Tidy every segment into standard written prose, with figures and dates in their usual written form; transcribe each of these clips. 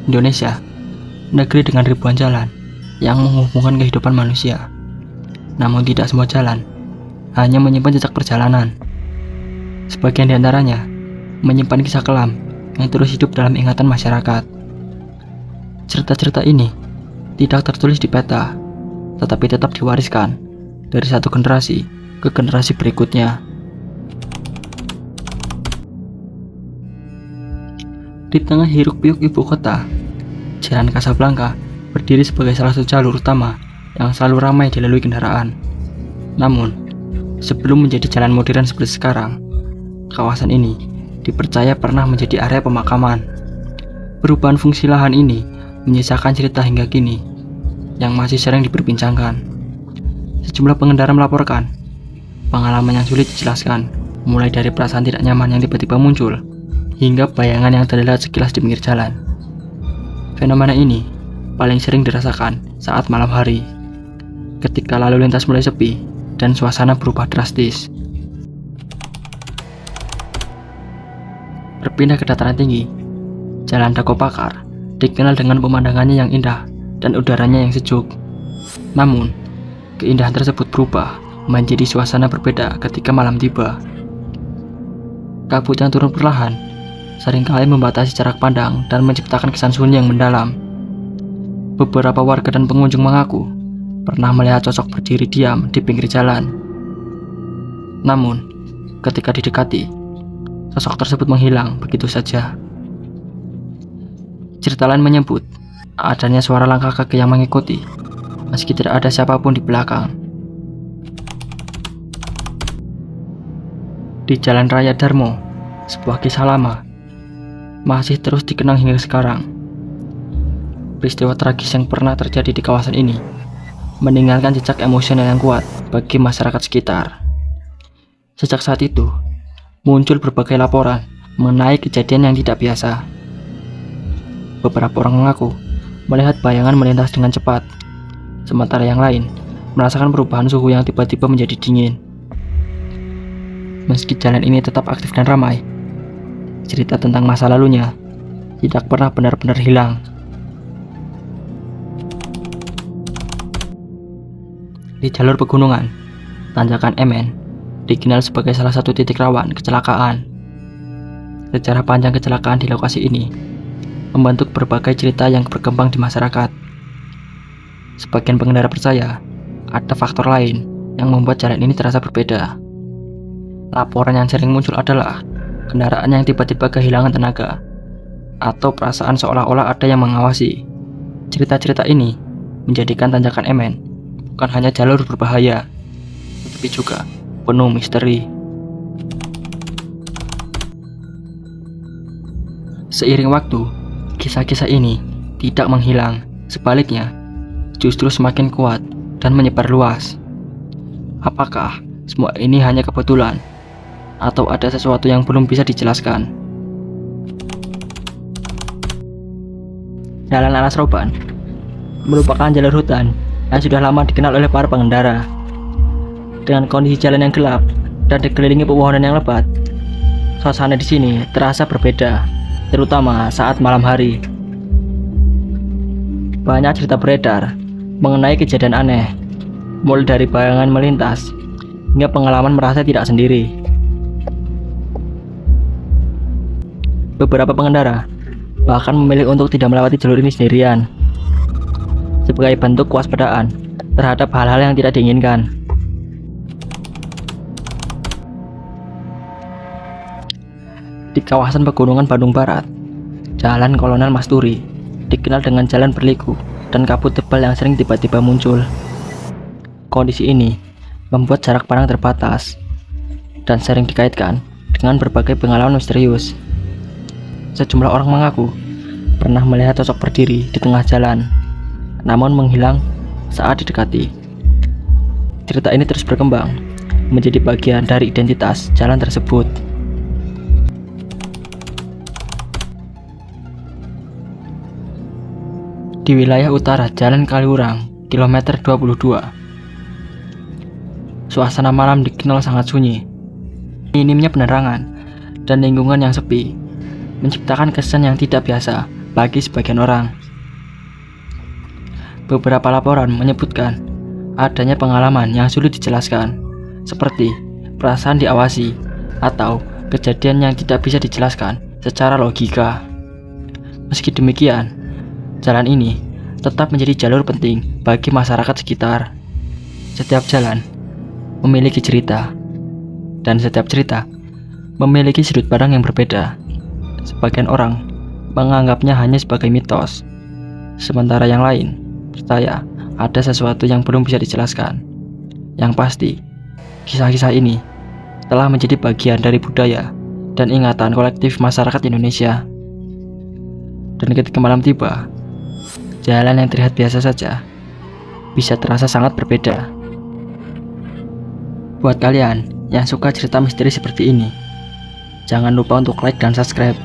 Indonesia, negeri dengan ribuan jalan yang menghubungkan kehidupan manusia. Namun tidak semua jalan hanya menyimpan jejak perjalanan. Sebagian di antaranya menyimpan kisah kelam yang terus hidup dalam ingatan masyarakat. Cerita-cerita ini tidak tertulis di peta, tetapi tetap diwariskan dari satu generasi ke generasi berikutnya. Di tengah hiruk-pikuk ibu kota, Jalan Casablanca berdiri sebagai salah satu jalur utama yang selalu ramai dilalui kendaraan. Namun, sebelum menjadi jalan modern seperti sekarang, kawasan ini dipercaya pernah menjadi area pemakaman. Perubahan fungsi lahan ini menyisakan cerita hingga kini yang masih sering diperbincangkan. Sejumlah pengendara melaporkan pengalaman yang sulit dijelaskan, mulai dari perasaan tidak nyaman yang tiba-tiba muncul hingga bayangan yang terlihat sekilas di pinggir jalan. Fenomena ini paling sering dirasakan saat malam hari, ketika lalu lintas mulai sepi dan suasana berubah drastis. Berpindah ke dataran tinggi, Jalan Dago Pakar dikenal dengan pemandangannya yang indah dan udaranya yang sejuk. Namun, keindahan tersebut berubah menjadi suasana berbeda ketika malam tiba. Kabut yang turun perlahan seringkali membatasi jarak pandang dan menciptakan kesan sunyi yang mendalam. Beberapa warga dan pengunjung mengaku pernah melihat sosok berdiri diam di pinggir jalan. Namun, ketika didekati, sosok tersebut menghilang begitu saja. Cerita lain menyebut adanya suara langkah kaki yang mengikuti, meski tidak ada siapapun di belakang. Di Jalan Raya Darmo, sebuah kisah lama masih terus dikenang hingga sekarang. Peristiwa tragis yang pernah terjadi di kawasan ini meninggalkan jejak emosional yang kuat bagi masyarakat sekitar. Sejak saat itu, muncul berbagai laporan mengenai kejadian yang tidak biasa. Beberapa orang mengaku melihat bayangan melintas dengan cepat, sementara yang lain merasakan perubahan suhu yang tiba-tiba menjadi dingin. Meski jalan ini tetap aktif dan ramai, cerita tentang masa lalunya tidak pernah benar-benar hilang. Di jalur pegunungan, Tanjakan Emen dikenal sebagai salah satu titik rawan kecelakaan. Sejarah panjang kecelakaan di lokasi ini membentuk berbagai cerita yang berkembang di masyarakat. Sebagian pengendara percaya ada faktor lain yang membuat jalan ini terasa berbeda. Laporan yang sering muncul adalah kendaraan yang tiba-tiba kehilangan tenaga atau perasaan seolah-olah ada yang mengawasi. Cerita-cerita ini menjadikan Tanjakan Emen bukan hanya jalur berbahaya, tapi juga penuh misteri. Seiring waktu, kisah-kisah ini tidak menghilang, sebaliknya justru semakin kuat dan menyebar luas. Apakah semua ini hanya kebetulan atau ada sesuatu yang belum bisa dijelaskan? Jalan Alas Roban merupakan jalur hutan yang sudah lama dikenal oleh para pengendara. Dengan kondisi jalan yang gelap dan dikelilingi pepohonan yang lebat, suasana di sini terasa berbeda, terutama saat malam hari. Banyak cerita beredar mengenai kejadian aneh, mulai dari bayangan melintas hingga pengalaman merasa tidak sendiri. Beberapa pengendara bahkan memilih untuk tidak melewati jalur ini sendirian, sebagai bentuk kewaspadaan terhadap hal-hal yang tidak diinginkan. Di kawasan pegunungan Bandung Barat, Jalan Kolonel Masturi dikenal dengan jalan berliku dan kabut tebal yang sering tiba-tiba muncul. Kondisi ini membuat jarak pandang terbatas dan sering dikaitkan dengan berbagai pengalaman misterius. Sejumlah orang mengaku pernah melihat sosok berdiri di tengah jalan, namun menghilang saat didekati. Cerita ini terus berkembang menjadi bagian dari identitas jalan tersebut. Di wilayah utara Jalan Kaliurang, kilometer 22, suasana malam dikenal sangat sunyi. Minimnya penerangan dan lingkungan yang sepi menciptakan kesan yang tidak biasa bagi sebagian orang. Beberapa laporan menyebutkan adanya pengalaman yang sulit dijelaskan, seperti perasaan diawasi atau kejadian yang tidak bisa dijelaskan secara logika. Meski demikian, jalan ini tetap menjadi jalur penting bagi masyarakat sekitar. Setiap jalan memiliki cerita, dan setiap cerita memiliki sudut pandang yang berbeda. Sebagian orang menganggapnya hanya sebagai mitos, sementara yang lain percaya ada sesuatu yang belum bisa dijelaskan. Yang pasti, kisah-kisah ini telah menjadi bagian dari budaya dan ingatan kolektif masyarakat Indonesia. Dan ketika malam tiba, jalan yang terlihat biasa saja bisa terasa sangat berbeda. Buat kalian yang suka cerita misteri seperti ini, jangan lupa untuk like dan subscribe.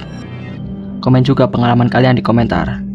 Komen juga pengalaman kalian di komentar.